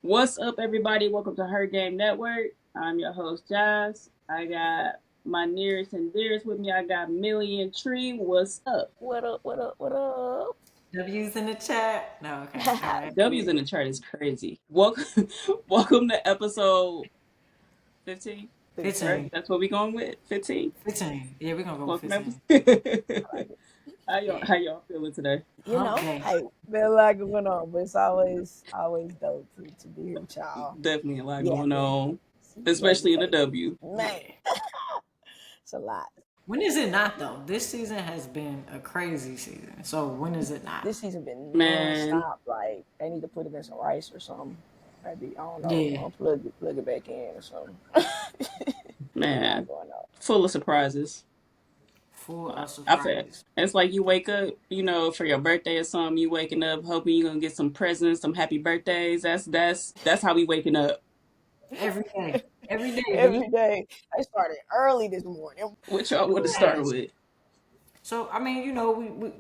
What's up, everybody? Welcome to Her Game Network. I'm your host, Jazz. I got my nearest and dearest with me. I got Millie and Tree. What's up? What up? What up? What up? W's in the chat. No, okay. All right. W's in the chart is crazy. Welcome, welcome to episode 15. Right? 15. That's what we going with. 15. 15. Yeah, we're going to go with Welcome 15. episode. I like it. how y'all Yeah. how y'all feeling today? Hump day. Hey, been a lot going on, but it's always dope to be here with y'all. Definitely a lot Yeah, going on, yeah, especially in the W. man, it's a lot. When is it not, though? This season has been a crazy season. So when is it not? This season been Man, non-stop. Like they need to put it in some rice or something. Maybe I don't know. Yeah. I'll plug it back in or something. Been a lot man, going on. full of surprises. Full of I feel surprises. it's like you wake up, for your birthday or something. You waking up hoping you're gonna get some presents, some happy birthdays. That's how we waking up. Every day. Every day, Every B. day. I started early this morning. What y'all want to start Yes. with? So, I mean,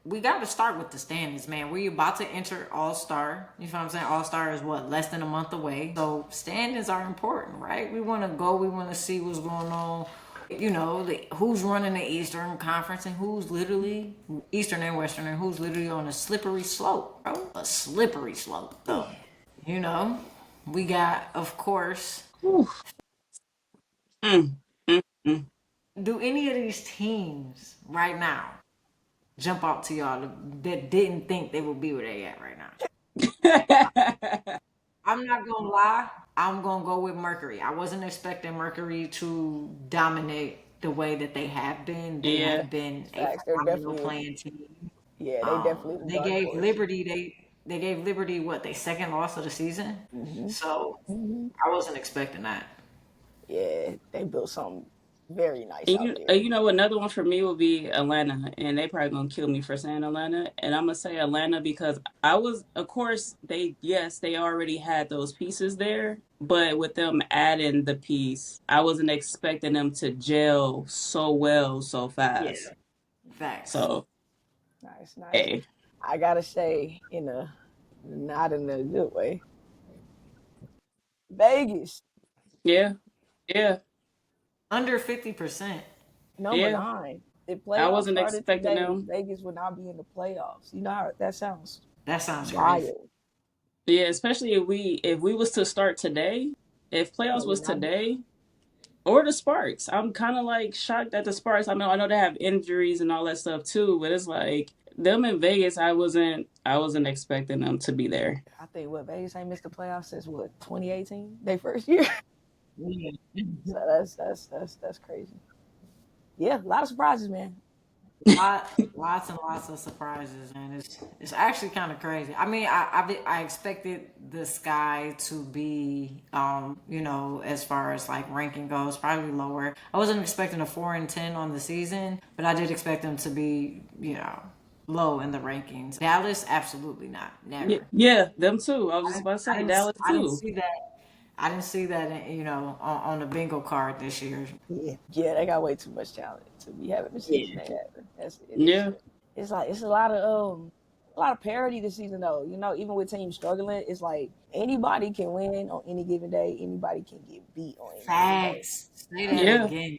we got to start with the standings, man. We're about to enter All Star. You know what I'm saying? All Star is what, less than a month away. So standings are important, right? We want to go. We want to see what's going on. Who's running the Eastern Conference and who's literally Eastern and Western and who's literally on a slippery slope, bro. A slippery slope, though. You know, we got, of course. Whew. Mm, mm, mm. Do any of these teams right now jump out to y'all that didn't think they would be where they at right now? I'm not gonna lie. I'm gonna go with Mercury. I wasn't expecting Mercury to dominate the way that they have been. They Yeah, have been a Facts. They're phenomenal definitely, playing team. yeah, they definitely the They dark gave horse. Liberty they gave Liberty what, their second loss of the season. Hmm. So Hmm. I wasn't expecting that. Yeah, they built something very nice and out there. another one for me would be Atlanta, and they probably gonna kill me for saying Atlanta, and I'm gonna say Atlanta because of course, they already had those pieces there, but with them adding the piece, I wasn't expecting them to gel so well so fast. Yeah, facts. So, Nice, nice. hey, I gotta say, not in a good way. Vegas, yeah, yeah, Under 50%. number yeah. 9. If I playoffs wasn't started expecting today, them. Vegas would not be in the playoffs. You know how that sounds That sounds crazy. wild. Yeah, especially if we was to start today, if They playoffs would was not be. today, or the Sparks. I'm kind of like shocked at the Sparks. I know they have injuries and all that stuff too, but it's like them in Vegas. I wasn't expecting them to be there. I think what Vegas ain't missed the playoffs since what 2018, their first year. Yeah. So that's crazy. Yeah, a lot of surprises, man. Lots and lots of surprises, and it's actually kind of crazy. I mean, I expected the Sky to be, as far as like ranking goes, probably lower. I wasn't expecting a 4-10 on the season, but I did expect them to be, low in the rankings. Dallas, absolutely not, Yeah, never. yeah, them too. I was just about to say Dallas I didn't too. see that. I didn't see that, on the bingo card this year. Yeah, they got way too much talent to be having the season Yeah. they having. That's it. Yeah, It's like it's a lot of parity this season though. Even with teams struggling, it's like anybody can win on any given day. Anybody can get beat on any given day. Facts. Say that yeah. again.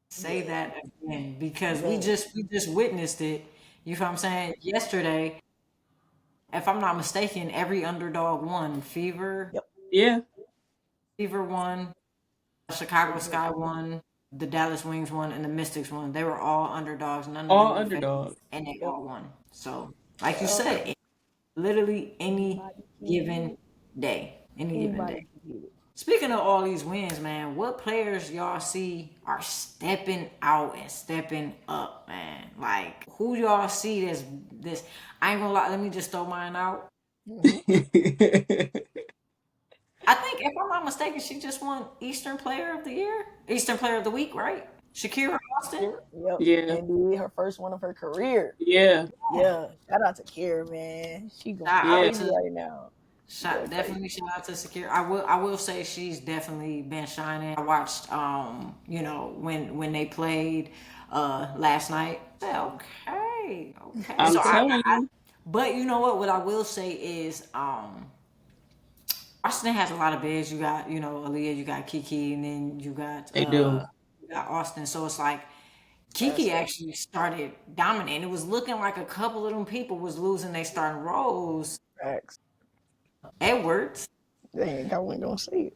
Say Yeah, that again because we man. just we just witnessed it. You know what I'm saying? Yesterday, if I'm not mistaken, every underdog won. Yep. Fever won, Chicago Mhm. Sky won, the Dallas Wings won, and the Mystics won. They were all underdogs. None of them All were favored, underdog. and they Yep. all won. So, like you Yep. said, literally any Anybody can get given it. day, any given Anybody day. can get it. Speaking of all these wins, man, what players y'all see are stepping out and stepping up, man? Like, who y'all see this? I ain't gonna lie. Let me just throw mine out. Hmm. I think, if I'm not mistaken, she just won Eastern Player of the Year, Eastern Player of the Week, right? Shakira Austin. Yep. Yeah, And did her first one of her career. yeah, Yeah. Yeah. Shout out to Kira, man. She going Shout out yeah. crazy to right now. She going crazy. definitely shout out to Shakira. I will say she's definitely been shining. I watched when they played last night. Okay, okay. I'm So telling you. but you know what? What I will say is Washington has a lot of bigs. You got, Aaliyah, you got Kiki, and then They do. you got Austin. So it's like That's Kiki it. actually started dominating. It was looking like a couple of them people was losing their starting roles. Facts. Edwards, Dang, I wasn't gonna say it.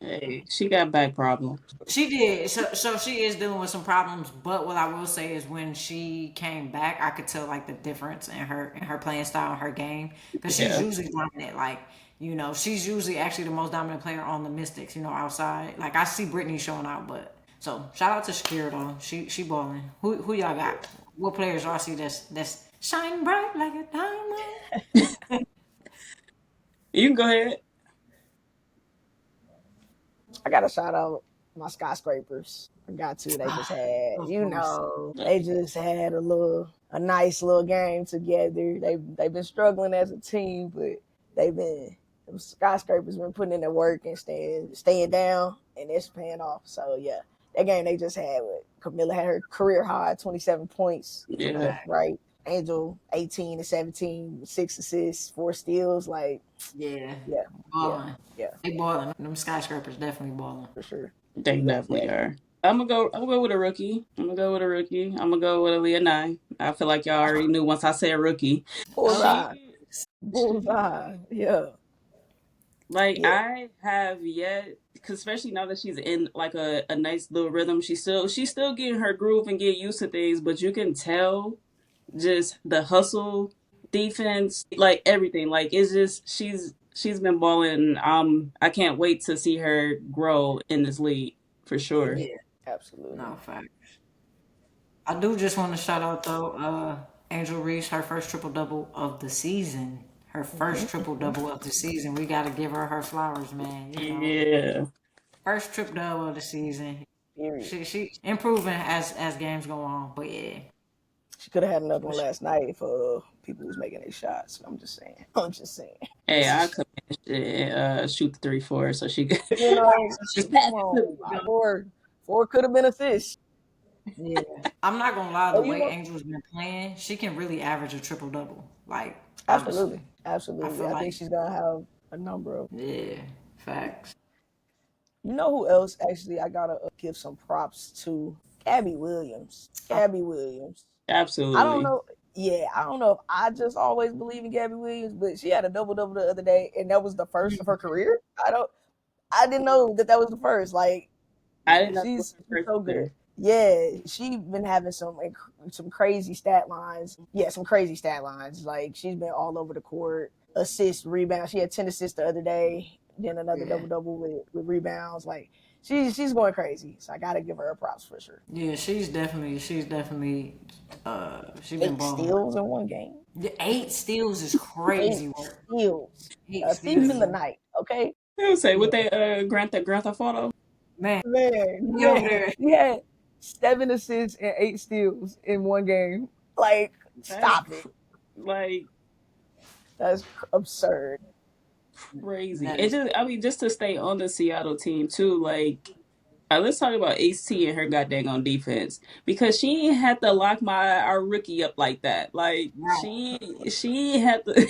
Hey, she got back problems. she did. So she is dealing with some problems. But what I will say is when she came back, I could tell like the difference in her playing style, her game, because she's Yeah. usually dominant. Like she's usually actually the most dominant player on the Mystics. Outside. Like I see Brittany showing out, but so shout out to Shakira though. She balling. Who y'all got? What players y'all see that's shine bright like a diamond? You can go ahead. I gotta shout out my skyscrapers. I got to. They just had, Of course. they just had a nice little game together. They've been struggling as a team, but they've been them skyscrapers been putting in the work and staying down, and it's paying off. So yeah, that game they just had with Camilla had her career high 27 points, Yeah. right? Angel 18 and 17, 6 assists, 4 steals. Like Yeah, yeah, yeah, balling. yeah, They balling. Them skyscrapers definitely balling. for sure. They You got definitely are. I'm gonna go with a rookie. I'm gonna go with a rookie. I'm gonna go with Aaliyah Nye. I feel like y'all already knew once I said rookie. bullseye. She Bullseye. Yeah. like Yeah. I have yet, 'cause especially now that she's in like a nice little rhythm, she's still getting her groove and get used to things, but you can tell just the hustle, defense, like everything. Like it's just she's been balling. I can't wait to see her grow in this league for sure. Yeah, Absolutely. no fact. I do just want to shout out though, Angel Reese, her first triple double of the season. Her Hmm. first triple double of the season. We got to give her flowers, man. Yeah. First triple double of the season. Period. She improving as games go on, but yeah, She could have had another one last night if people was making their shots. I'm just saying. I'm just saying. Hey, I could shoot the 3-4, so she could You know, just come pass it to on. me. Four could have been assists. yeah. I'm not gonna lie. Oh, The you way know. Angel's been playing, she can really average a triple double. Like honestly, Absolutely. I Absolutely. feel I like think she's gonna have a number of. yeah, facts. You know who else? Actually, I gotta give some props to Gabby Williams. Gabby Williams. I don't Absolutely. know. Yeah, I don't know if I just always believe in Gabby Williams, but she had a double double the other day, and that was the first of her career. I didn't know that was the first. Like, I didn't know it was she's her first so good. either. Yeah, she been having some crazy stat lines. Yeah, some crazy stat lines. Like she's been all over the court, assist, rebound. She had 10 assists the other day. Then another Yeah. double double with rebounds. Like she's going crazy. So I gotta give her a props for sure. Yeah, she's definitely she's been Eight balling. steals in one game. The 8 steals is Eight crazy work. steals. Eight A thief steals, in the night. Okay. I would say Yeah. what they Grand Theft Auto. man. Man, He over there. he had 7 assists and 8 steals in one game. Like, That's stop it. like That's absurd. crazy. That It is just I mean just to stay on the Seattle team too, like let's talk about HT and her goddamn on defense because she ain't had to lock our rookie up like that. Like right. she ain't had to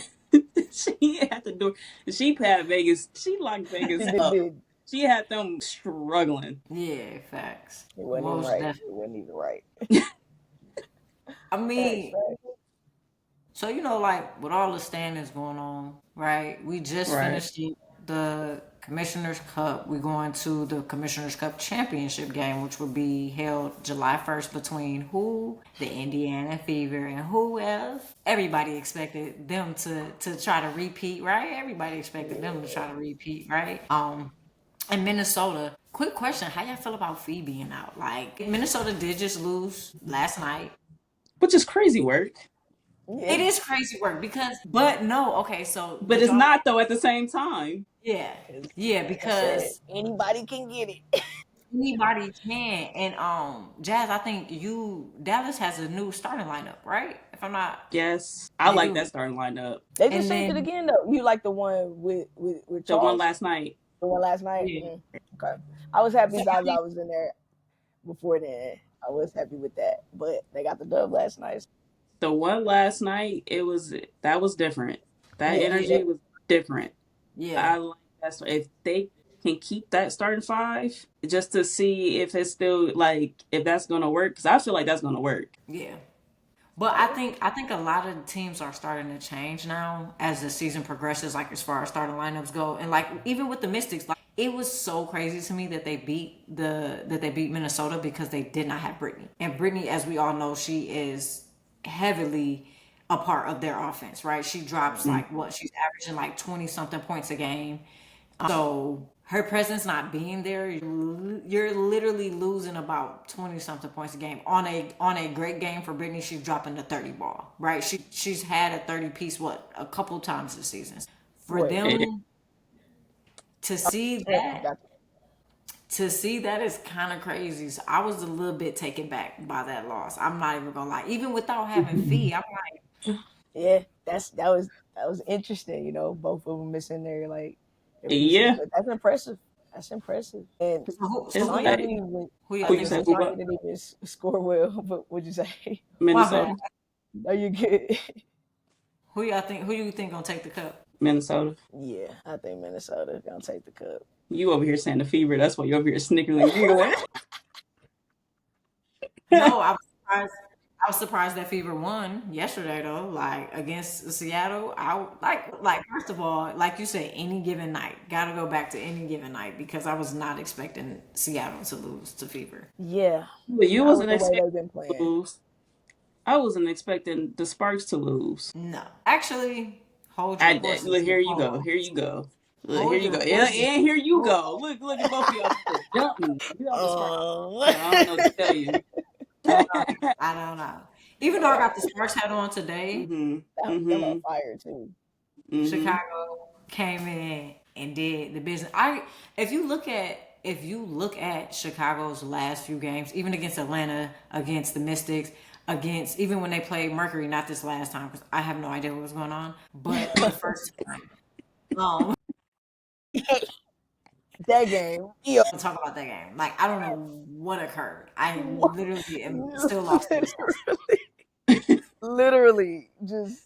she ain't had to do she had Vegas she locked Vegas She did. up. Did. She had them struggling. Yeah, facts. It wasn't even Most right. definitely. It wasn't even right. I Facts, mean, facts. so like with all the standings going on, right? We just Right. finished the Commissioner's Cup. We're going to the Commissioner's Cup championship game, which will be held July 1st between who? The Indiana Fever and who else? Everybody expected them to try to repeat, right? Everybody expected them to try to repeat, right? And Minnesota. Quick question: how y'all feel about Fee being out? Like Minnesota did just lose last night. Which is crazy work. It Yeah. is crazy work because, but no, okay. So But did it's y'all? not though at the same time. Yeah, Because, yeah. like I said, Because anybody can get it. anybody can, and Jazz. I think Dallas has a new starting lineup, right? If I'm not, Yes. I they like do. that starting lineup. They just And changed it then again, though. You like the one with The one Charles? last night. The one last night? yeah, Okay. I was happy so because I was in there before then. I was happy with that. But they got the dub last night. The one last night, that was different. That Yeah. energy was different. Yeah. I like that. So if they can keep that starting five, just to see if it's still like if that's gonna work, because I feel like that's gonna work. Yeah. But I think a lot of teams are starting to change now as the season progresses, like as far as starting lineups go. And like even with the Mystics, like it was so crazy to me that they beat Minnesota because they did not have Brittany. And Brittany, as we all know, she is heavily a part of their offense, right? She drops Mm. like what she's averaging like 20 something points a game. So her presence not being there, you're literally losing about 20 something points a game. On a great game for Brittany, she's dropping the 30 ball, right? She's had a 30 piece what a couple times this season. For What? Eh, them to see that Got to see that is kind of crazy. So I was a little bit taken back by that loss. I'm not even gonna lie. Even without having Fee, I'm like, Yeah, that was interesting. Both of them missing their pieces, Yeah, but that's impressive. That's impressive. And so it's who y'all Sonya like didn't even. who I y'all who was you think gonna gonna say say who take Sonya what didn't even score well, but what'd you say? my Minnesota, bad? Are you good? Who you think gonna take the cup? Minnesota. Yeah, I think Minnesota gonna take the cup. You over here saying the fever. That's why you over here snickering, giggling. No, I was surprised. I was surprised that Fever won yesterday though. Like against Seattle, I like first of all, like you said, any given night. Got to go back to any given night because I was not expecting Seattle to lose to Fever. Yeah, But you not with wasn't the way expecting they've been to playing. lose. I wasn't expecting the Sparks to lose. No, actually, hold your I did. horses. Look, here you Hold go. on. Here you go. Look, here Hold you go. your And horses. here you Hold go. Look at both of y'all to jump me. Get off the Sparks. Um, I don't know what to tell you. I don't know. Even though I got the Sparks hat on today, Mhm. them on Mhm. fire too. Mhm. Chicago came in and did the business. If you look at Chicago's last few games, even against Atlanta, against the Mystics, against even when they played Mercury, not this last time because I have no idea what was going on, but the first time. That game, yo, To talk about that game, like I don't know what occurred. I literally am still lost in the sauce. literally just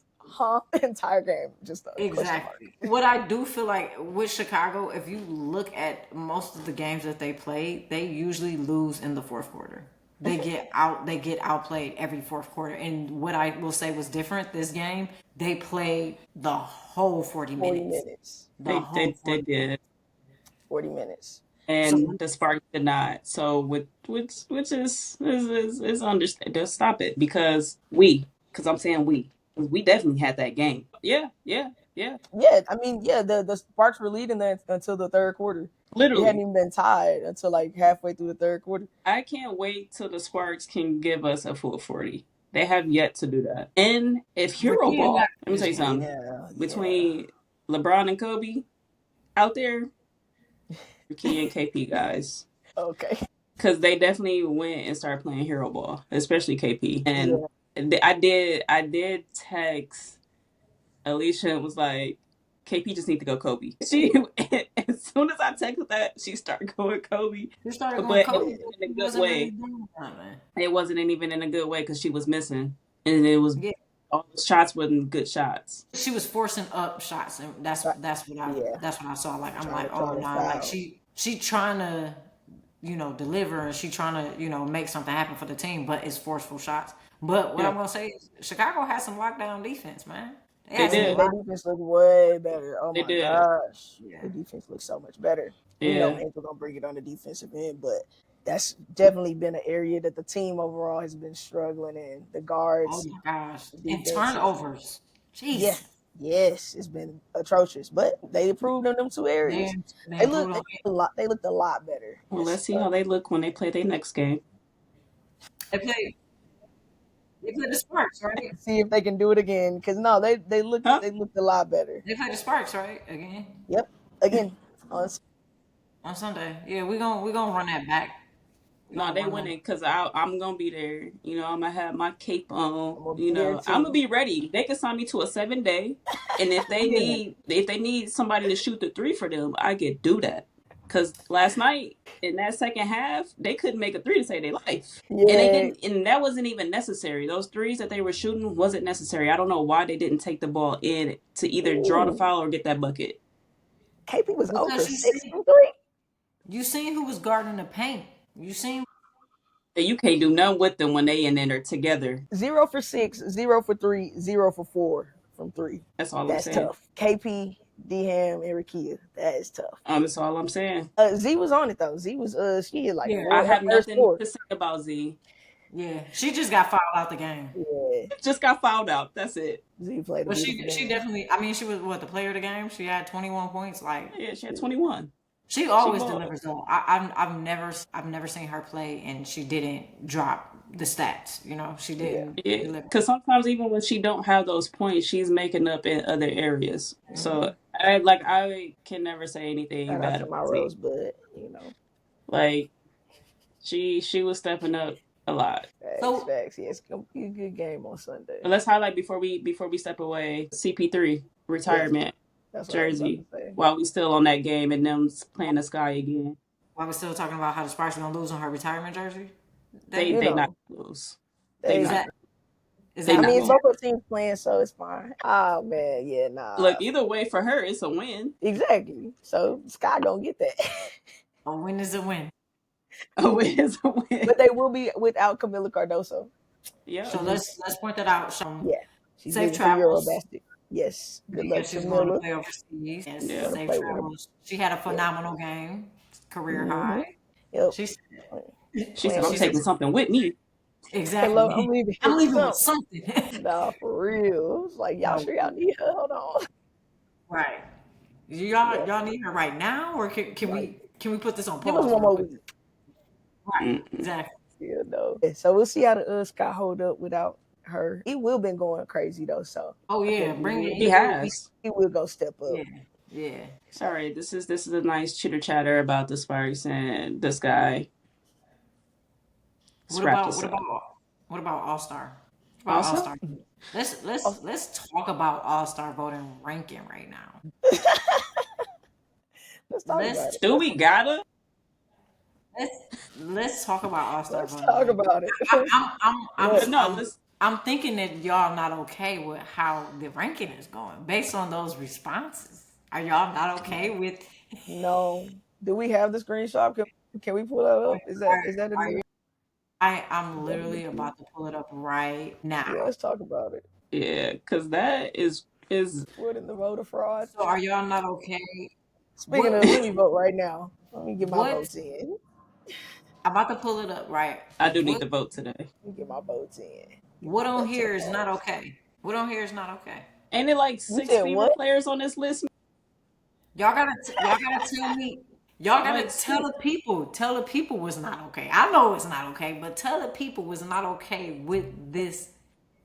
entire game, just a question mark. Exactly. What I do feel like with Chicago, if you look at most of the games that they play, they usually lose in the fourth quarter. They get outplayed every fourth quarter. And what I will say was different this game, they played the whole 40 40 minutes. minutes. The They whole they they 40 minutes. did, 40 minutes. and So the Sparks did not. So which is understand. Just stop it because I'm saying we definitely had that game. Yeah, yeah, yeah. Yeah, I mean, yeah, the Sparks were leading that until the third quarter. It hadn't Literally. even been tied until like halfway through the third quarter. I can't wait till the Sparks can give us a full 40. They have yet to do that. And if Hero Rakia got Ball, let me this tell you game. something, Yeah, yeah. between LeBron and Kobe out there, Key and KP guys. Okay. Because they definitely went and started playing Hero Ball, especially KP. And Yeah. I did text Alicia and was like, KP just need to go Kobe. She as soon as I texted that, she started going Kobe. He started going But it Kobe. wasn't in He a good wasn't really way. doing that, man. It wasn't even in a good way because she was missing, and it was Yeah. all the shots wasn't good shots. She was forcing up shots, and that's Right. that's what I Yeah. that's what I saw. Like I'm Trying like, to oh call a nah, like foul. she trying to deliver and she trying to make something happen for the team, but it's forceful shots. But what Yeah, I'm gonna say is Chicago has some lockdown defense, man. They they had some Yeah, did. their lock. defense looked way better. Oh They my did. gosh. Yeah. Their defense looks so much better. And Yeah, Angel gonna bring it on the defensive end, but that's definitely been an area that the team overall has been struggling in. The Oh guards, my gosh. the And defenses. turnovers. Yeah. Jeez. Yes, it's been atrocious. But they improved in them two They areas. they They look improved they on looked a lot they looked a lot better. well, let's see how they look when they play their next game. they play they play the Sparks, right? See if they can do it again. Because no, they looked Huh? they looked a lot better. They play the Sparks, right? Again. Yep. Again. On On Sunday. Yeah, we gonna run that back. We're No, gonna they run that. winning because I'm gonna be there. I'm gonna have my cape on. I'm gonna be there I'm gonna too. be ready. They can sign me to a 7 day, and Yeah. if they need somebody to shoot the three for them, I could do that. Because last night in that second half, they couldn't make a three to save their life, and they Yeah. didn't, and that wasn't even necessary. Those threes that they were shooting wasn't necessary. I don't know why they didn't take the ball in to either draw the Ooh. foul or get that bucket. KP was 0 for Because 6 from 3. you seen who was guarding the paint. You seen You can't do nothing with them when they in there together. 0 for 6, 0 for 3, 0 for 4 from 3. That's all I'm That's saying. tough. KP, D-Ham, and Rakia. That is tough. That's all I'm saying. Z was on it though. Z was she had like Yeah. I 4 her have first nothing 4. to say about Z. Yeah, she just got fouled out the game. Yeah. Just got fouled out. That's it. Z played a But beautiful she game. definitely. I mean, she was what, the player of the game. She had 21 points. Like, Yeah, she had 21. she always balled. delivers though. I've never seen her play and she didn't drop the stats. You know, she didn't Yeah, deliver. because sometimes even when she don't have those points, she's making up in other areas. So I can never say anything Shout out bad to my about Z. Rosebud, you know. Like she was stepping up a lot. Facts. Yeah, it's gonna be a good game on Sunday. But let's highlight before we step away CP3 retirement That's what I was about jersey to say. while we still on that game and them playing the sky again. While we're still talking about how the Sparks are gonna lose on her retirement jersey. They not lose. They Is not. that I not mean, gonna- both teams playing, so it's fine. Oh man, yeah, nah. Look, either way for her, it's a win. Exactly. So Sky gonna get that. a win is a win. A win is a win. But they will be without Camila Cardoso. Yeah. So let's point that out. So Yeah. She's safe leaving for travels. Eurobasket. Yes. Good luck She's to going to Camila. play overseas. Yes, Yeah. safe Play with her. travels. She had a phenomenal game, career high. Yep. She She said, I'm taking something with me. exactly. Hello, I'm leaving. I'm leaving with something. Nah, for real. It's like y'all sure y'all need her. Hold on. Right. Y'all need her right now, or can we put this on pause? Give us one more week. Right. Exactly. Yeah, no. So we'll see how the Sky hold up without her. He will been going crazy though, so Oh yeah, bring it. He has. he will go step up. Yeah. Sorry, this is a nice chitter chatter about the Sparks and this guy. What about All Star? All-Star? Let's talk about All Star voting ranking right now. Let's talk about it. Do we gotta? Let's talk about All Star Let's voting. talk about it. I'm thinking that y'all not okay with how the ranking is going based on those responses. Are y'all not okay with? No. Do we have the screenshot? Can we pull that up? Is that a new? I'm literally about to pull it up right now. Yeah, let's talk about it. Yeah, because that is What in the voter fraud? So are y'all not okay? Speaking of, let me vote right now. Let me get my votes in. I'm about to pull it up right. I do need to vote today. Let me get my votes in. What on here is not okay? What on here is not okay? Ain't it like 6 female players on this list? Y'all gotta tell me. Y'all gotta tell the people. Tell the people was not okay. I know it's not okay, but tell the people was not okay with this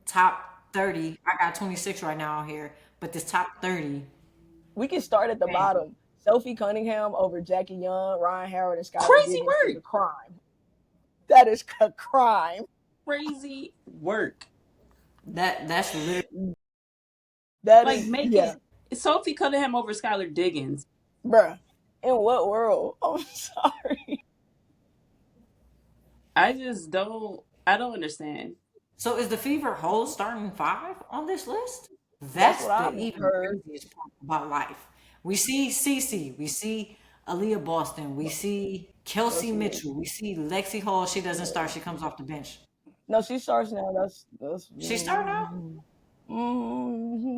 top 30. I got 26 right now on here, but this top 30. We can start at the bottom. Sophie Cunningham over Jackie Young, Ryan Howard, and Skylar Crazy Diggins work. is a crime. That is a crime. Crazy work. That's literally That Like is making Sophie Cunningham over Skylar Diggins. bruh. In what world? I'm sorry. I don't understand. So is the Fever whole starting 5 on this list? That's what I've the even heard. craziest part about life. We see Cece, we see Aaliyah Boston, we see Kelsey Mitchell, we see Lexi Hall. She doesn't start; she comes off the bench. No, she starts now. That's She started out.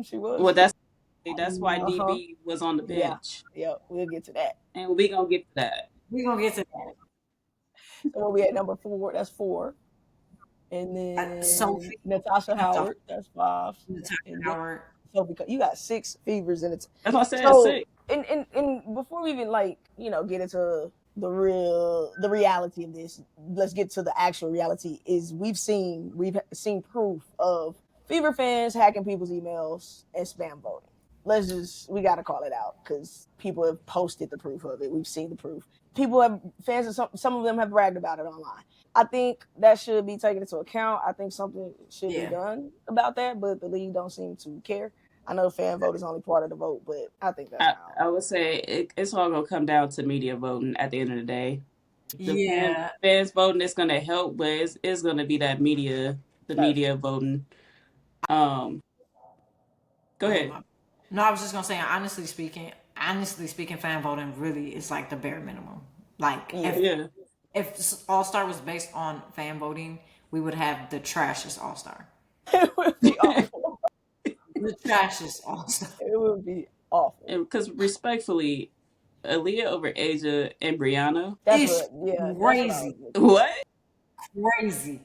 She was. Well, that's why DB was on the bench. Yeah, we'll get to that. And we gonna get to that. We're gonna get to that. So we at number 4. That's 4. And then Sophie. Natasha Howard. That's 5. Natasha Howard. Sophie, you got 6 fevers in it. That's what I said. So, 6. and before we even get into the reality of this, let's get to the actual reality. Is we've seen proof of Fever fans hacking people's emails and spam voting. We got to call it out because people have posted the proof of it. We've seen the proof. Fans, some of them have bragged about it online. I think that should be taken into account. I think something should be done about that, but the league don't seem to care. I know fan vote is only part of the vote, but I think that's I would say it's all gonna come down to media voting at the end of the day. Fans voting is gonna help, but it's gonna be that media voting. Go ahead. No, I was just gonna say, honestly speaking, I honestly speaking, fan voting really is like the bare minimum. Like Yeah, if All Star was based on fan voting, we would have the trashiest All Star. it would be awful. The trashiest All Star. It would be awful. Because respectfully, Aaliyah over Asia and Brianna. That's It's what. Yeah, that's what I was crazy, looking at. What? crazy.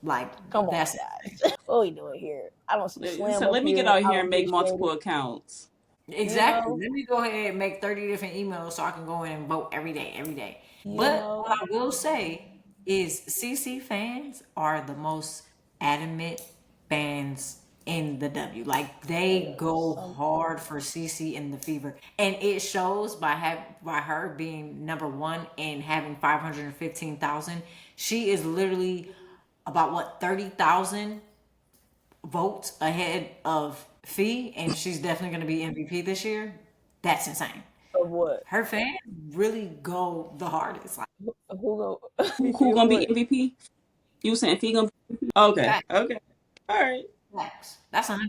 Like Come on, that's guys. What we doing here? I don't see Slim So up let me get here. out I here don't and make appreciate multiple it. accounts. You exactly. know, Let me go ahead and make 30 different emails so I can go in and vote every day, every day. you But know. what I will say is CC fans are the most adamant fans in the W. Like they go hard for CC in the Fever. And it shows by her being number one and having 515,000. She is literally about what 30,000 votes ahead of Fee, and she's definitely going to be MVP this year. That's insane. Of what? Her fans really go the hardest. Like Who go? Who gonna be What? MVP? You saying Fee gonna be MVP? Okay, facts, okay, all right. facts. That's 100%.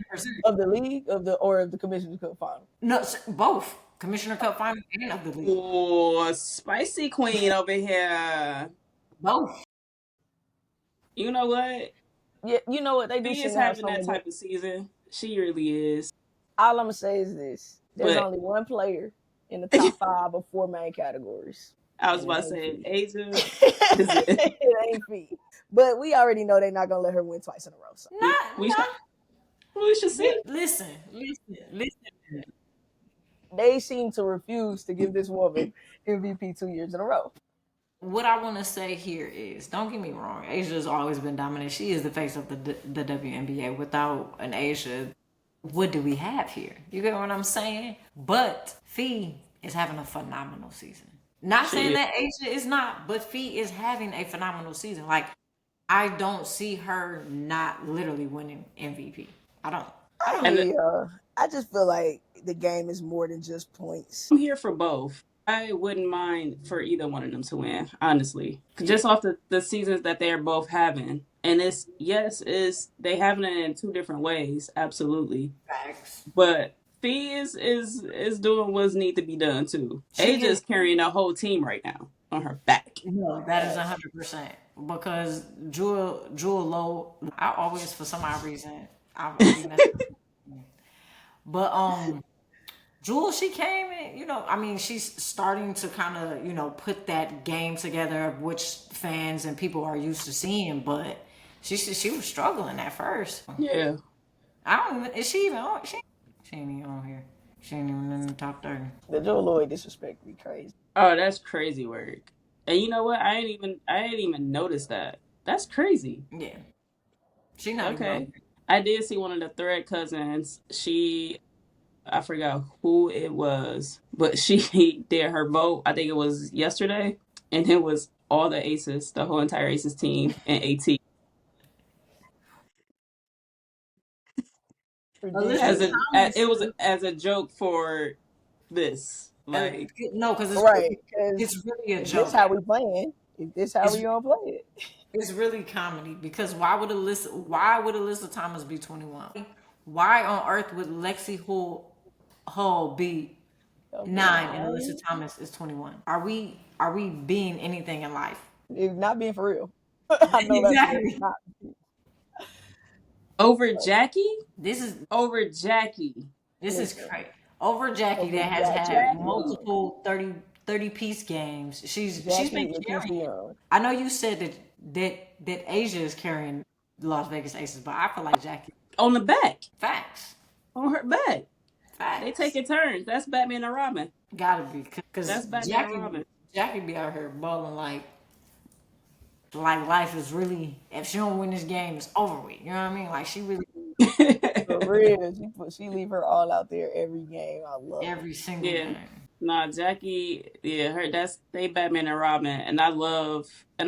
Of the league, of the Commissioner's Cup final. No, both Commissioner Cup final and of the league. Oh, spicy queen over here. Both. You know what? Yeah, you know what? They do Fee seem is to have having some that of the. type of season. She really is. All I'm gonna say is this: there's But only one player in the top five of four main categories, I was and it about to ain't say Fee. Asia is it. It ain't Fee. But we already know they're not gonna let her win twice in a row. So Not, We not. we should see. Listen, listen, listen. they seem to refuse to give this woman MVP 2 years in a row. What I want to say here is, don't get me wrong. Asia's always been dominant. She is the face of the WNBA. Without an Asia, what do we have here? You get what I'm saying? But Fee is having a phenomenal season. Not saying She that Asia is not, but Fee is having a phenomenal season. Like I don't see her not literally winning MVP. I don't. I and mean, I just feel like the game is more than just points. I'm here for both. I wouldn't mind for either one of them to win, honestly. Yeah. Just off the seasons that they're both having. And it's yes, is they having it in two different ways, absolutely. Facts. But Fee is doing what's need to be done too. She Aja's is. carrying a whole team right now on her back. No, that is 100% because Jewel Low. I always, for some odd reason, I be messing. But Jewel, she came in. I mean, she's starting to kind of put that game together of which fans and people are used to seeing. But she was struggling at first. Yeah. I don't even. Is she even on? She ain't even on here. She ain't even in the top 30. The Joe Lloyd disrespect be crazy. Oh, that's crazy work. And you know what? I ain't even noticed that. That's crazy. Yeah, she not even on Okay. here. I did see one of the thread cousins. I forgot who it was, but she did her vote. I think it was yesterday, and it was all the aces, the whole entire aces team, and AT as Alyssa Ridiculous. Thomas. it was as a joke for this. Uh, Like no, because Right, because it's really a if this joke. how we playing, if this how It's we gonna play it. it's really comedy because why would Alyssa Thomas be 21? Why on earth would Lexi Hull be Come 9 and on. Alyssa Thomas is 21? Are we being anything in life? If not being for real. I know that's Exactly. not over Jackie, This is over Jackie, this is listen. crazy. Over Jackie Over that has had Jackie. multiple 30 piece games. She's been Jackie and carrying. PC Young. I know you said that Asia is carrying the Las Vegas Aces, but I feel like Jackie. On the back, Facts. on her back. They Facts. taking turns. That's Batman and Robin. Gotta be because That's Batman and Jackie Robin. Jackie be out here balling like life is really, if she don't win this game, it's over with. You know what I mean? Like she really For real. She leave her all out there every game. I love it. every single Yeah. game. Nah, Jackie, yeah, they Batman and Robin. And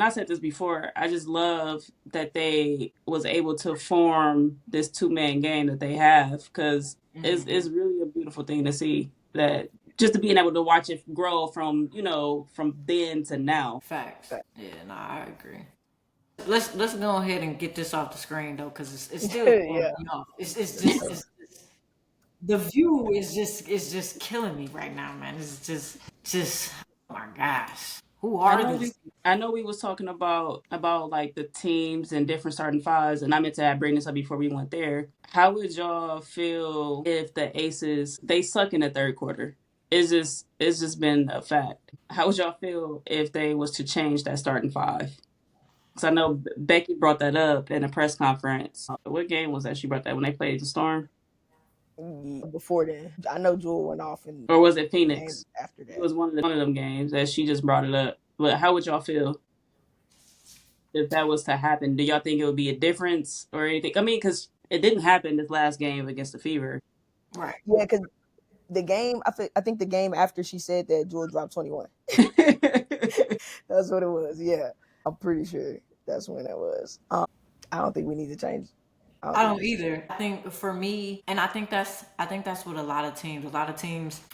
I said this before, I just love that they was able to form this two-man game that they have because it's really a beautiful thing to see that just to being able to watch it grow from then to now. Facts. Yeah, no, I agree. Let's go ahead and get this off the screen though, because it's still throwing Yeah. me off. It's just the view is just killing me right now, man. It's just oh my gosh. Who I are know these? we was talking about like the teams and different starting fives, and I meant to bring this up before we went there. How would y'all feel if the Aces they suck in the third quarter? It's just been a fact. How would y'all feel if they was to change that starting five? Because I know Becky brought that up in a press conference. What game was that? She brought that when they played the Storm, Before then, I know Jewel went off in or was it the game Phoenix? after It that. was one of them games that she just brought it up. But how would y'all feel if that was to happen? Do y'all think it would be a difference or anything? I mean, because it didn't happen this last game against the Fever. Right. Yeah, because the game, I think the game after she said that Jewel dropped 21. That's what it was. Yeah, I'm pretty sure that's when it was. I don't think we need to change. I don't I think we don't need to change. either. I think for me, and I think that's what a lot of teams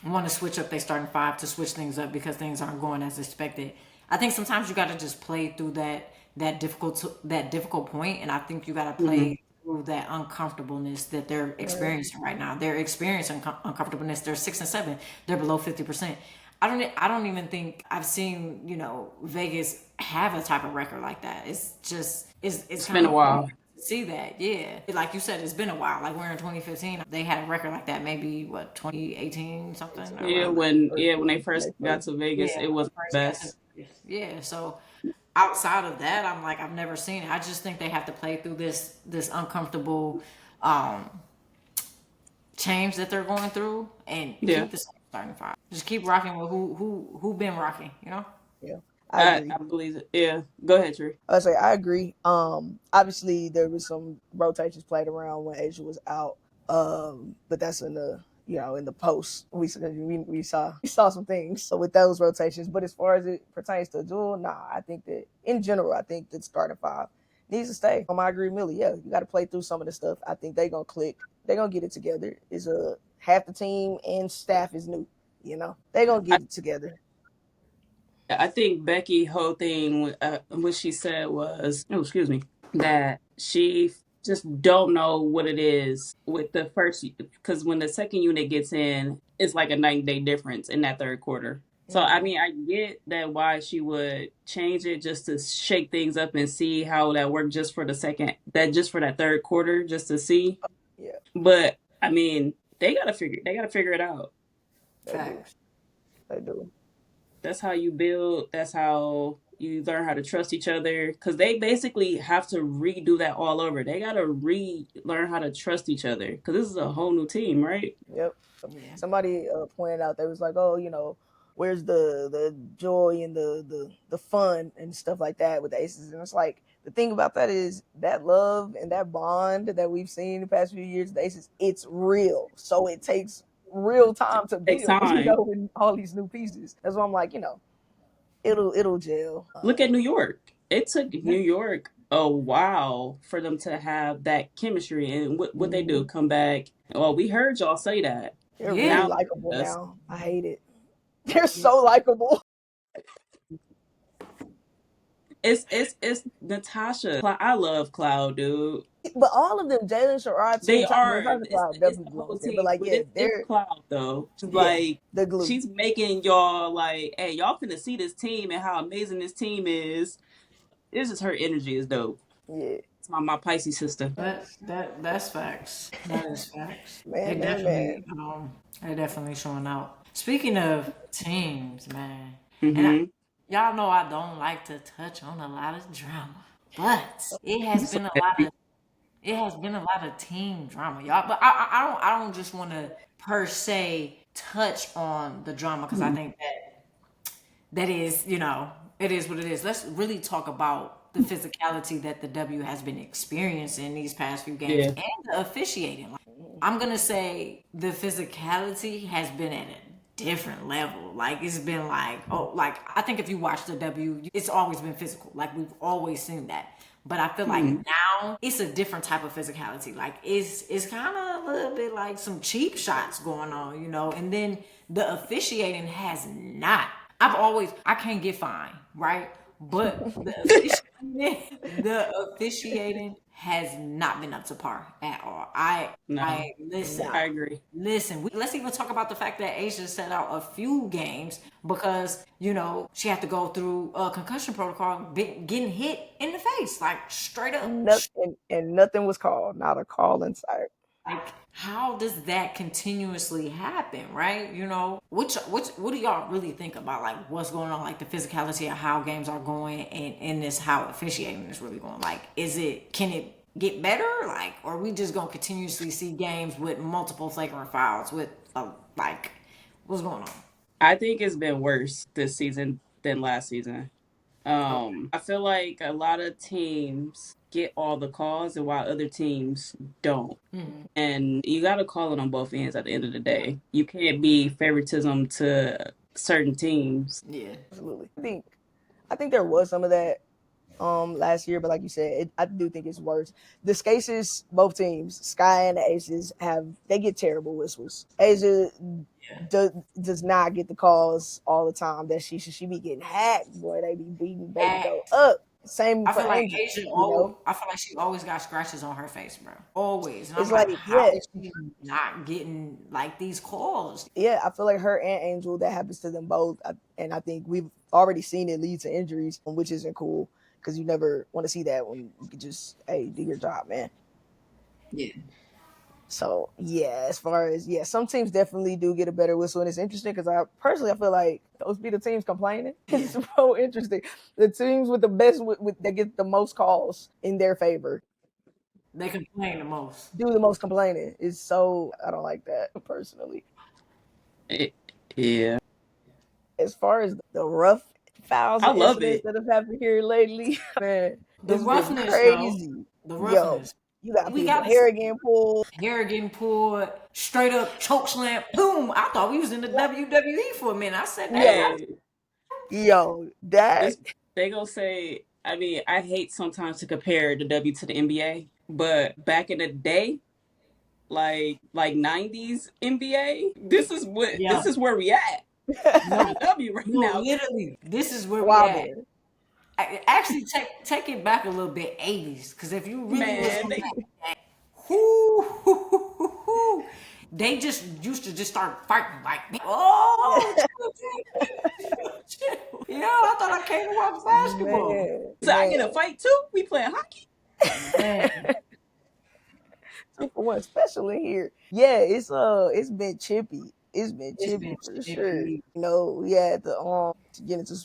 want to switch up their starting five to switch things up because things aren't going as expected. I think sometimes you got to just play through that difficult point, and I think you got to Hmm. play through that uncomfortableness that they're Right. experiencing right now. They're experiencing uncomfortableness. They're 6 and 7. They're below 50%. I don't even think I've seen Vegas have a type of record like that. It's just it's It's been kind a of while. see that, yeah. Like you said, it's been a while. Like we're in 2015. They had a record like that maybe what 2018 something Yeah, around there. when they When first they got first. to Yeah, Vegas, it when wasn't they the first got to best. yeah. So outside of that, I'm like I've never seen it. I just think they have to play through this uncomfortable um change that they're going through and Yeah, keep the same starting five. Just keep rocking with who been rocking, you know? Yeah, I I agree. believe it. Yeah, go ahead, Tree. I say I agree. Obviously there was some rotations played around when Asia was out. But that's in the in the post we saw some things so with those rotations. But as far as it pertains to Jewel, nah, I think that in general, I think that starting five needs to stay. I agree, Millie. Yeah, you got to play through some of the stuff. I think they gonna click. They gonna get it together. Is a half the team and staff is new. They gonna I get it together. I think Becky whole thing what she said was, oh excuse me, that she just don't know what it is with the first, because when the second unit gets in, it's like a 90-day difference in that third quarter. So I Mm-hmm. mean, I get that why she would change it just to shake things up and see how that worked just for the second, that just for that third quarter, just to see. Yeah, But I mean, they gotta figure it out. they do. Facts. They do. That's how you build. That's how you learn how to trust each other. Because they basically have to redo that all over. They gotta relearn how to trust each other. Because this is a whole new team, right? Yep. Yeah. Somebody pointed out, they was like, "Oh, where's the joy and the fun and stuff like that with the Aces?" And it's like the thing about that is that love and that bond that we've seen the past few years, the Aces, it's real. So it takes real time to Takes build, time. with all these new pieces. That's why I'm like, it'll gel. Look at New York. It took Yeah. New York a while for them to have that chemistry. And what they do, Mhm. come back. Well, we heard y'all say that. They're Yeah. really Now, likable us. now. I hate it. They're so likable. It's Natasha. I love Cloud, dude. But all of them, Jalen, Sherrod, They too. are. Natasha Cloud It's definitely the whole belongs there. But team, like, but yeah, it's they're Cloud though. Just yeah, like the glue. she's making y'all like, hey, y'all finna see this team and how amazing this team is. It's just her energy is dope. Yeah, It's my Pisces sister. That's facts. That is facts. man, man, man. They definitely showing out. Speaking of teams, man, and Mm-hmm. y'all know I don't like to touch on a lot of drama, but So happy. it has been a lot of team drama, y'all. But I don't just want to per se touch on the drama because I think that is, it is what it is. Let's really talk about the physicality that the W has been experiencing these past few games Yeah. and the officiating. Like, I'm gonna say the physicality has been at a different level. Like it's been like, oh, like I think if you watch the W, it's always been physical. Like we've always seen that. But I feel like Mm-hmm. now it's a different type of physicality. Like it's kind of a little bit like some cheap shots going on, And then the officiating has not. I can't get fined, right? but the officiating has not been up to par at all. No, I listen. Nah. I agree. Listen, let's even talk about the fact that Asia set out a few games because, she had to go through a concussion protocol, getting hit in the face, like straight up. And nothing was called. Not a call in sight. Like, how does that continuously happen, right? What do y'all really think about, like, what's going on, like the physicality of how games are going and in this, how officiating is really going? Like, can it get better? Like, or are we just going to continuously see games with multiple flagrant fouls with, like, what's going on? I think it's been worse this season than last season. Okay. I feel like a lot of teams get all the calls and while other teams don't. And you got to call it on both ends at the end of the day. You can't be favoritism to certain teams. Yeah. Absolutely. I think there was some of that last year, but like you said, I do think it's worse. The Skaces, both teams, Sky and the Aces, they get terrible whistles. Asia does not get the calls all the time that she be getting hacked. Boy, they be beating baby doe Act. up. Same I for feel like Angel, Asia you always. know. I feel like she always got scratches on her face, bro. Always, and I'm It's like, like, how yeah, is she not getting like these calls? yeah, I feel like her and Angel, that happens to them both. And I think we've already seen it lead to injuries, which isn't cool because you never want to see that when you can just, hey, do your job, man. Yeah, So yeah, as far as some teams definitely do get a better whistle, and it's interesting because I feel like those be the teams complaining. yeah. It's so interesting. The teams with the best that get the most calls in their favor They complain the most. do the most complaining. It's so I don't like that personally. It, yeah. As far as the rough fouls I and love incidents it. that have happened here lately, man, The it's been roughness, though. crazy. The Yo, roughness. you got We people got hair getting pulled. hair getting pulled, straight up choke slam, boom. I thought we was in the WWE for a minute. I said that happened. Hey, Yo, that this they gonna say. I mean, I hate sometimes to compare the W to the NBA, but back in the day, like '90s NBA, Yeah. this is where we at for the No, W right no, now. literally, this is where we at. wobbling. Actually, take it back a little bit, 80s, because if you really Man, listen they back, whoo, they just used to just start fighting like, oh, chill. Yeah, I thought I came to watch basketball. Man, so I get a man. fight too. We playing hockey. Man, 2 for 1 special in here. Yeah, it's been chippy. It's been it's chippy been for sure. chippy. We had to get into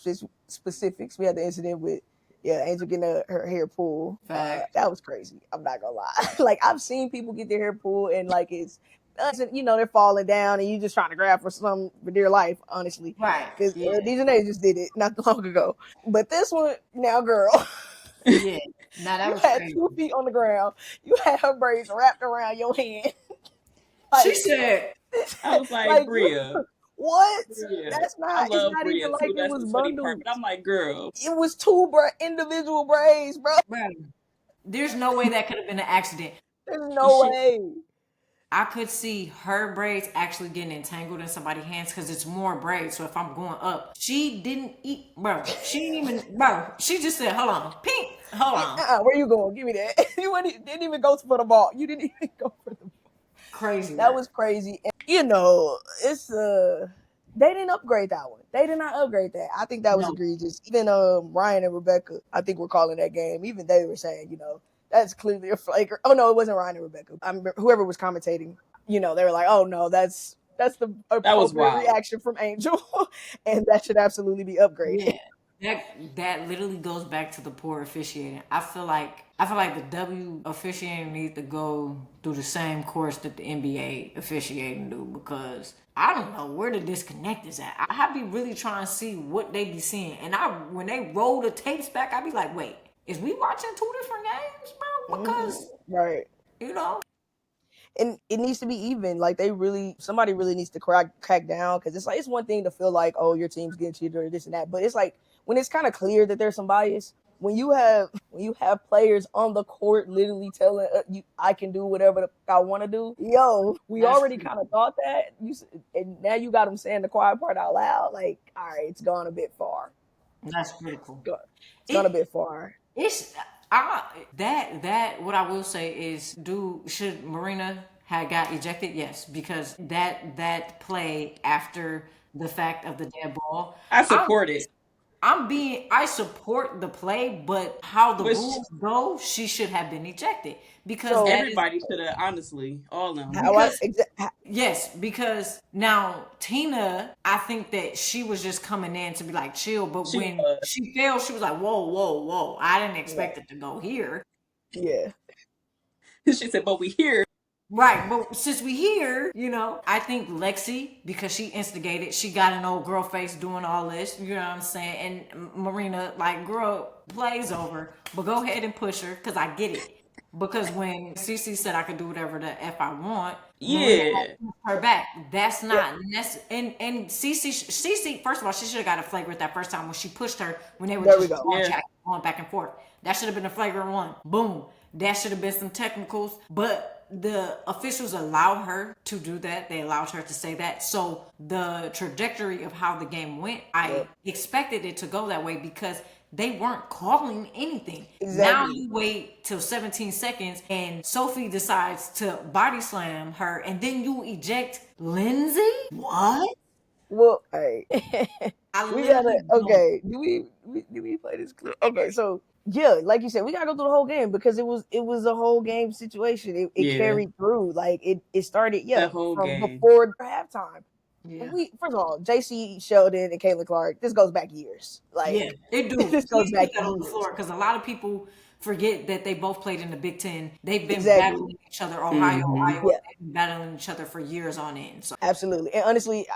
specifics. We had the incident with Angel getting her hair pulled. Fact. That was crazy. I'm not gonna lie. Like I've seen people get their hair pulled and like it's they're falling down and you just trying to grab for dear life, honestly. Right. Because Yeah. these and just did it not too long ago. But this one, now, girl, Yeah. Now that you was had crazy. 2 feet on the ground. You had her braids wrapped around your hand. She Like, said, I was like, like Bria, what? Bria. That's I not. It's love not even Bria like too. it That's was the funny part. bundles. But I'm like, girl, It was two individual braids, bro. bro, there's no way that could have been an accident. There's You no should. way. I could see her braids actually getting entangled in somebody's hands because it's more braids. So if I'm going up, she didn't eat, bro. She didn't even, bro. She just said, "Hold on, pink, hold on." Where you going? Give me that. You didn't even go for the ball. You didn't even go for the ball. Crazy That work. was crazy. And, it's they didn't upgrade that one. They did not upgrade that. I think that was No, egregious. Even Ryan and Rebecca, I think, were calling that game. Even they were saying, that's clearly a flagrant. Oh no, it wasn't Ryan and Rebecca. I remember whoever was commentating. They were like, oh no, that's the that was appropriate wild. reaction from Angel, and that should absolutely be upgraded. yeah, that literally goes back to the poor officiating. I feel like the W officiating needs to go through the same course that the NBA officiating do because I don't know where the disconnect is at. I be really trying to see what they be seeing, and when they roll the tapes back, I be like, wait, is we watching two different games, bro? Because Right. you know, And it needs to be even. Like somebody really needs to crack down because it's one thing to feel like, oh, your team's getting cheated or this and that, but it's like when it's kind of clear that there's some bias. When you have players on the court literally telling you, I can do whatever I want to do. Yo, we that's already kind of thought that. And now you got them saying the quiet part out loud. Like, all right, it's gone a bit far. That's critical. It's gone a It bit far. it's I that what I will say is, do should Marina had got ejected? Yes, because that play after the fact of the dead ball. I I'm support it, I support the play, but how the but rules go, she should have been ejected because So that is everybody should have, honestly, all of them. how I because exa- yes, because now Tina, I think that she was just coming in to be like chill, but She when was. she fell, she was like, "Whoa, whoa, whoa! I didn't yeah, expect it to go here." yeah. She said, but we here. Right, but since we here, I think Lexi, because she instigated, she got an old girl face doing all this, you know what I'm saying? And Marina, like, girl, plays over, but go ahead and push her, because I get it. Because when Cece said I could do whatever the F I want, Marina had Yeah. to push her back. That's Yep. not necessary. And Cece, first of all, she should have got a flagrant that first time when she pushed her when they were There we just go. jawing Yeah. jack going back and forth. That should have been a flagrant one. Boom. That should have been some technicals, but the officials allowed her to do that. They allowed her to say that. So the trajectory of how the game went, I Yep. expected it to go that way because they weren't calling anything. Now Exactly. you wait till 17 seconds and Sophie decides to body slam her and then you eject Lindsay? What? Well, hey, I we gotta. literally don't. Okay, do we play this clip? Okay, so yeah, like you said, we gotta go through the whole game because it was a whole game situation. It Yeah. carried through. Like it started, The yeah, whole from game. before halftime. Yeah. We first of all, JC Sheldon and Caitlin Clark. This goes back years. Yeah, Like they do. this goes Please back put that on the years. floor because a lot of people forget that they both played in the Big Ten. They've been Exactly. battling each other. Ohio, Hmm. Iowa, Yeah. they've been battling each other for years on end. So Absolutely. And honestly,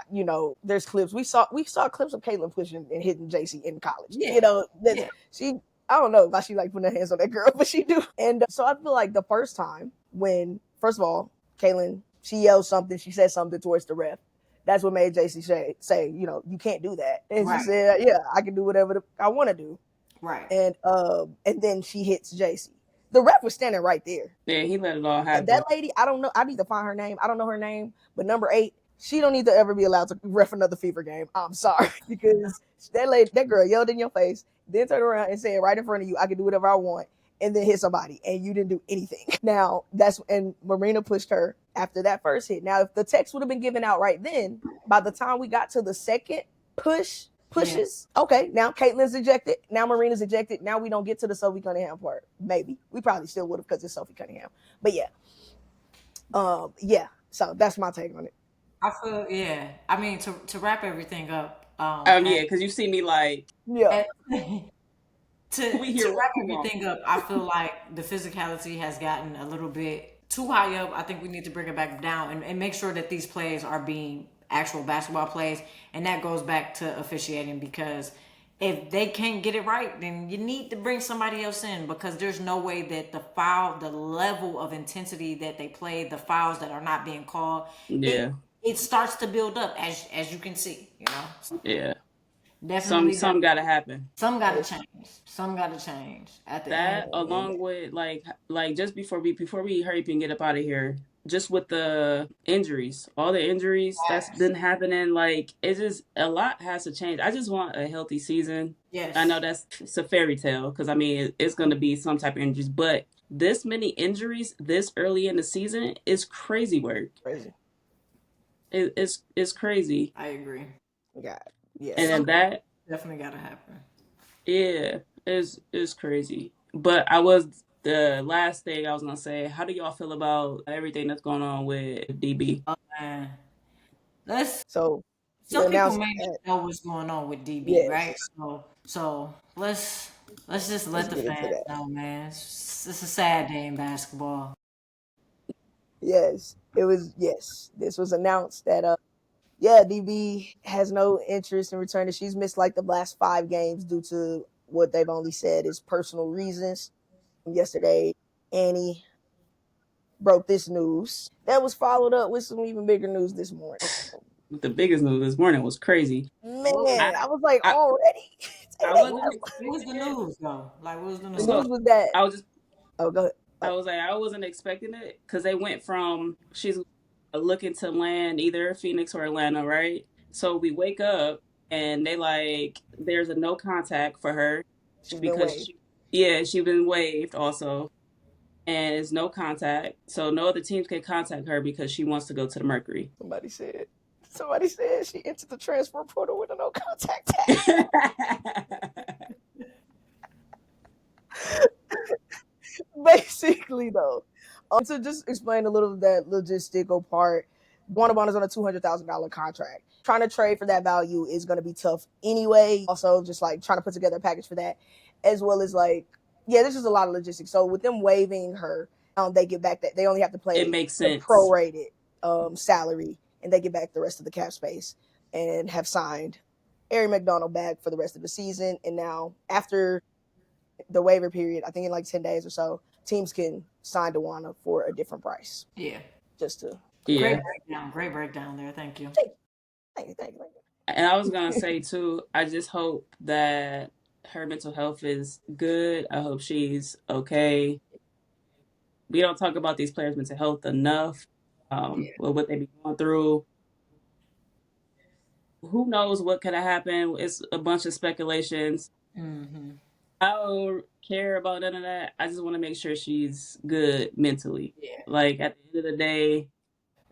there's clips. We saw clips of Caitlin pushing and hitting JC in college. yeah, That's yeah, she I don't know why she like putting her hands on that girl, but she do. And so I feel like the first time when first of all, Caitlin, she yelled something, she said something towards the ref. That's what made JC say, you can't do that. And she right, said, yeah, I can do whatever I want to do. right. And then she hits JC. The ref was standing right there. Yeah, he let it all That happen. lady, I don't know. I need to find her name. I don't know her name, but number 8, she don't need to ever be allowed to ref another Fever game. I'm sorry because that girl yelled in your face, then turned around and said right in front of you, "I can do whatever I want," and then hit somebody, and you didn't do anything. Now and Marina pushed her after that first hit. Now, if the text would have been given out right then, by the time we got to the second Yeah, pushes. Okay, now Caitlin's ejected. Now Marina's ejected. Now we don't get to the Sophie Cunningham part. Maybe we probably still would have because it's Sophie Cunningham. But yeah, yeah. So that's my take on it. I feel yeah. I mean, to wrap everything up, Yeah, because you see me like, Yeah, at, we to here way wrap too long. everything up, I feel like the physicality has gotten a little bit too high up. I think we need to bring it back down and make sure that these plays are being actual basketball plays. And that goes back to officiating because if they can't get it right, then you need to bring somebody else in because there's no way that the level of intensity that they play, the fouls that are not being called, it Yeah. it starts to build up as you can see, So Yeah. definitely got Some gotta happen. some got to change. Some got to change at the end. That along with like just before we hurry up and get up out of here, just with the injuries, all the injuries that's Yes. been happening, like it's just a lot has to change. I just want a healthy season. I know Yes. it's a fairy tale because I mean it's going to be some type of injuries, but this many injuries this early in the season is crazy work. crazy. It's crazy, I agree. God, and yes. then Something that definitely got to happen. yeah is crazy. But I was the last thing I was gonna say. How do y'all feel about everything that's going on with DB? Oh man, let's. So the Some people announcement. may not know what's going on with DB, right? Yes, So let's just let's let the get into fans that. know, man. It's a sad day in basketball. Yes, it was. Yes, this was announced that yeah, DB has no interest in returning. She's missed like the last 5 games due to what they've only said is personal reasons. Yesterday, Annie broke this news. That was followed up with some even bigger news this morning. The biggest news this morning was crazy. What was I Man, I was like, I, already? I It ain't wasn't nothing. what was expecting the it. news though? Like what was the The news? news So was that. I was just Oh, go ahead. I Oh, was like I wasn't expecting it because they went from she's looking to land either Phoenix or Atlanta, right? So we wake up. and they like there's a no contact for her She's been because waived. she's been waived also, and it's no contact, so no other teams can contact her because she wants to go to the Mercury. Somebody said she entered the transfer portal with a no contact tag. Basically, though, to just explain a little of that logistical part, Bonabon is on a $200,000 contract. Trying to trade for that value is going to be tough anyway. Also, just like trying to put together a package for that, as well as like, yeah, there's just a lot of logistics. So with them waiving her, they get back that they only have to It play makes the sense. prorated salary, and they get back the rest of the cap space, and have signed Ari McDonald back for the rest of the season. And now after the waiver period, I think in like 10 days or so, teams can sign Dewana for a different price. Yeah. Just to Yeah. Great breakdown there. Thank you. thank you. And I was gonna say too, I just hope that her mental health is good. I hope she's okay. We don't talk about these players' mental health enough. Yeah. With what they be going through. Who knows what could have happened? It's a bunch of speculations. Mm-hmm. I don't care about none of that. I just want to make sure she's good mentally. Yeah. Like at the end of the day,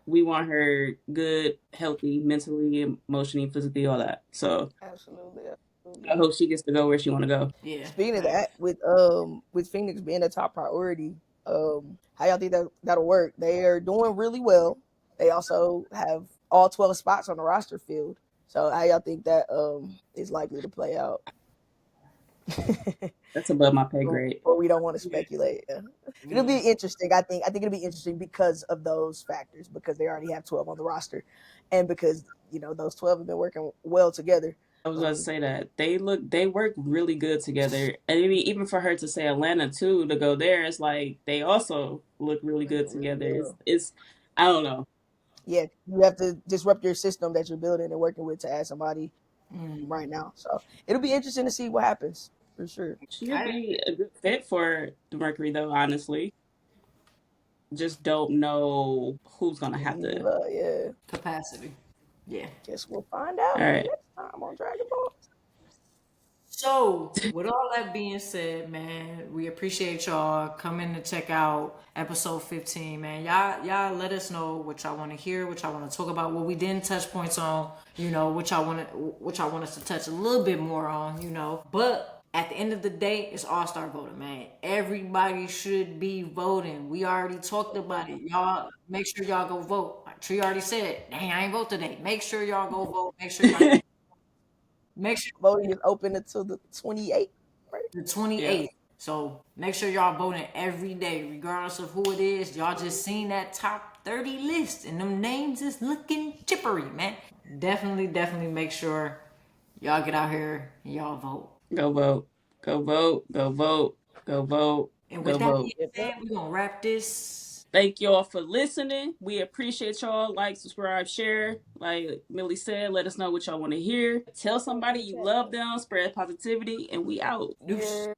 we want her good, healthy, mentally, emotionally, physically, all that. So Absolutely, I absolutely. hope she gets to go where she want to go. Yeah. Speaking of Facts. that, with Phoenix being a top priority, how y'all think that'll work? They are doing really well. They also have all 12 spots on the roster filled. So how y'all think that is likely to play out? That's above my pay grade. Or we don't want to speculate. Yeah. It'll be We interesting. I think it'll be interesting because of those factors, because they already have 12 on the roster, and because those 12 have been working well together. I was gonna Um, say that they work really good together, and I mean, even for her to say Atlanta too to go there, it's like they also look really good working really together. well. It's I don't know. Yeah, you have to disrupt your system that you're building and working with to add somebody mm, right now. So it'll be interesting to see what happens for sure. She'll I be a good fit for the Mercury though. Honestly, just don't know who's gonna have to. Yeah, capacity. Yeah. guess we'll find out All right, next time on Dragon Ball. So, with all that being said, man, we appreciate y'all coming to check out episode 15, man. Y'all let us know what y'all want to hear, what y'all want to talk about, what we didn't touch points on, what y'all want us to touch a little bit more on, But at the end of the day, it's all-star voting, man. Everybody should be voting. We already talked about it. Y'all make sure y'all go vote. Like Tree already said, dang, I ain't vote today. Make sure y'all go vote. Make sure Voting is open until the 28th, right? the yeah, 28th. So make sure y'all voting every day, regardless of who it is. Y'all just seen that top 30 list, and them names is looking chippery, man. Definitely make sure y'all get out here and y'all vote. go vote, go vote, go vote, go vote, And go with that vote. being said, we're gonna wrap this. Thank y'all for listening. We appreciate y'all. Like, subscribe, share. Like Millie said, let us know what y'all want to hear. Tell Put it in somebody the you chat. love them, spread positivity, and we out. Deuce. Yeah.